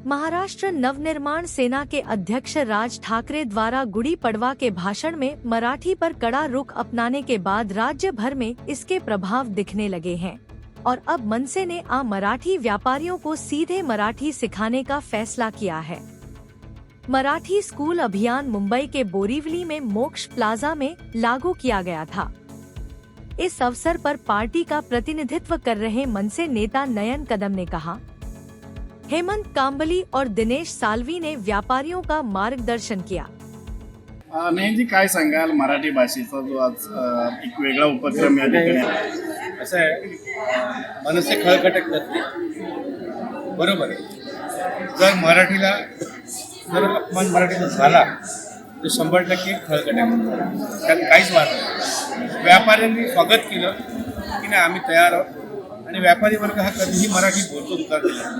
महाराष्ट्र नवनिर्माण सेना के अध्यक्ष राज ठाकरे द्वारा गुड़ी पड़वा के भाषण में मराठी पर कड़ा रुख अपनाने के बाद राज्य भर में इसके प्रभाव दिखने लगे हैं और अब मनसे ने मराठी व्यापारियों को सीधे मराठी सिखाने का फैसला किया है। मराठी स्कूल अभियान मुंबई के बोरीवली में मोक्ष प्लाजा में लागू किया गया था। इस अवसर पर पार्टी का प्रतिनिधित्व कर रहे मनसे नेता नयन कदम ने कहा, हेमंत कांबली और दिनेश साल्वी ने व्यापारियों का मार्गदर्शन किया। नयनजी, काय सांगाल मराठी भाषेचा जो आज एक वेगळा उपक्रम या ठिकाणी आहे? असं आहे, मनसे खळखटक करते, बरोबर आहे। जर मराठीला अपमान मराठीचा झाला तर 100% खळखटक, त्यात काहीच वाद नाही। व्यापाऱ्यांनी स्वागत केलं की नाही, आम्ही तयार आहोत। आणि व्यापारी वर्ग हा कधीही मराठी बोलतो दुकार दिला।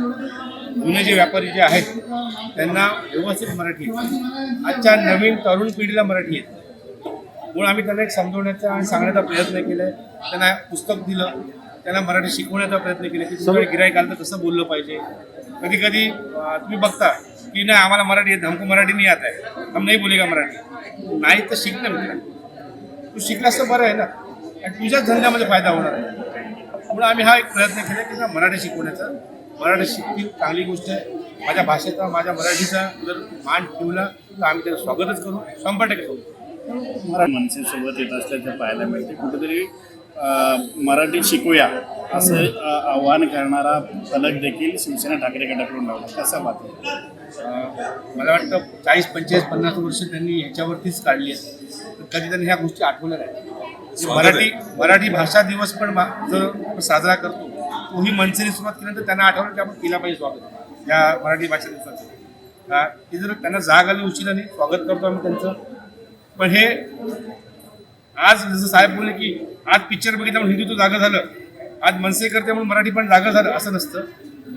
जुने जे व्यापारी जे आहेत त्यांना व्यवस्थित मराठी येते, आजच्या नवीन तरुण पिढीला मराठी येते। म्हणून आम्ही त्यांना एक समजवण्याचा आणि सांगण्याचा प्रयत्न केला, त्यांना पुस्तक दिलं, त्यांना मराठी शिकवण्याचा प्रयत्न केला की तुमच्याकडे गिऱ्हाईक आलं तर कसं बोललं पाहिजे। कधी कधी तुम्ही बघता की नाही आम्हाला मराठी येत, हमको मराठी नहीं आता है, हम नहीं बोलेगा मराठी। नाही तर शिक ना मित्र, तू शिकलास तर बरं आहे ना, आणि तुझ्याच धंद्यामध्ये फायदा होणार आहे। म्हणून आम्ही हा एक प्रयत्न केला की ना मराठी शिकवण्याचा, मराठी शिकतील चांगली गोष्ट आहे। माझ्या भाषेचा, माझ्या मराठीचा जर मान ठेवला तर आम्ही त्याचं स्वागतच करू, 100% करू। मनसेसोबत येत असल्याचं पाहायला मिळते। कुठेतरी मराठी शिकूया असं आव्हान करणारा फलक देखील शिवसेना ठाकरे गटाकडून लावला, कसा पाहतो? मला वाटतं 40, 45, 50 वर्ष त्यांनी ह्याच्यावरतीच काढली आहेत, कधी त्यांनी ह्या गोष्टी आठवल्या नाही। मराठी भाषा दिवस पण जर साजरा करतो, तोही मनसेने सुरुवात केल्यानंतर त्यांना आठवलं की आपण केला पाहिजे स्वागत या मराठी भाषा दिवसाचं। की जर त्यांना जाग आली उशिराने, स्वागत करतो आम्ही त्यांचं। पण हे आज जसं साहेब बोलले की आज पिक्चर बघितल्यामुळे हिंदुत्व जागं झालं, आज मनसे करते म्हणून मराठी पण जागं झालं, असं नसतं।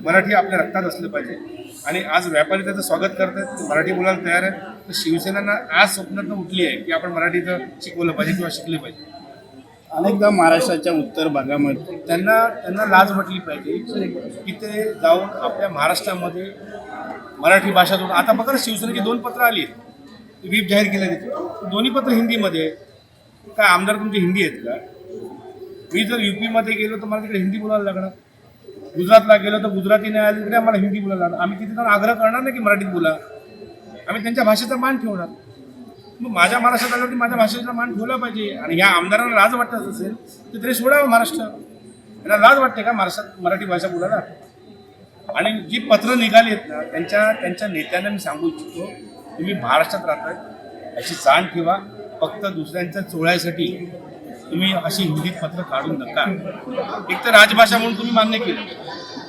मराठी आपल्या रक्तात असलं पाहिजे। आणि आज व्यापारी त्याचं स्वागत करतात, मराठी बोलायला तयार आहे। तर शिवसेना आज स्वप्नातनं उठली आहे की आपण मराठीचं शिकवलं पाहिजे किंवा शिकले पाहिजे। अनेकदा महाराष्ट्राच्या उत्तर भागामध्ये त्यांना लाज वाटली पाहिजे की ते जाऊन आपल्या महाराष्ट्रामध्ये मराठी भाषा दोन, आता बघा शिवसेनेची 2 पत्र आली, व्हीप जाहीर केलं तिथे, दोन्ही पत्र हिंदीमध्ये आहे। काय आमदार तुमचे हिंदी आहेत का? मी जर UP-मध्ये गेलो तर मला तिकडे हिंदी बोलायला लागणार, गुजरातला गेलो तर गुजराती नाही आली तिकडे आम्हाला हिंदी बोलायला लागणार। आम्ही तिथे जाऊन आग्रह करणार नाही की मराठीत बोला, आम्ही त्यांच्या भाषेचा मान ठेवणार। मग माझ्या महाराष्ट्रात आलं की माझ्या भाषेचा मान ठेवला पाहिजे। आणि ह्या आमदारांना लाज वाटत असेल तर तरी सोडावं महाराष्ट्र, यांना लाज वाटते का महाराष्ट्रात मराठी भाषा बोलायला? आणि जी पत्र निघाली आहेत ना, त्यांच्या नेत्यांना मी सांगू इच्छितो, तुम्ही महाराष्ट्रात राहताय याची जाण ठेवा। फक्त दुसऱ्यांच्या चोळ्यासाठी तुम्ही अशी हिंदीत पत्र काढू नका। एक तर राजभाषा म्हणून तुम्ही मान्य केलं,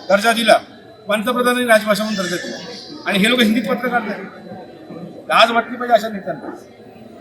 दर्जा दिला, पंतप्रधानांनी राजभाषा म्हणून दर्जा दिला, आणि हे लोक हिंदीत पत्र काढतात। लाज वाटली पाहिजे अशा नेत्यांना।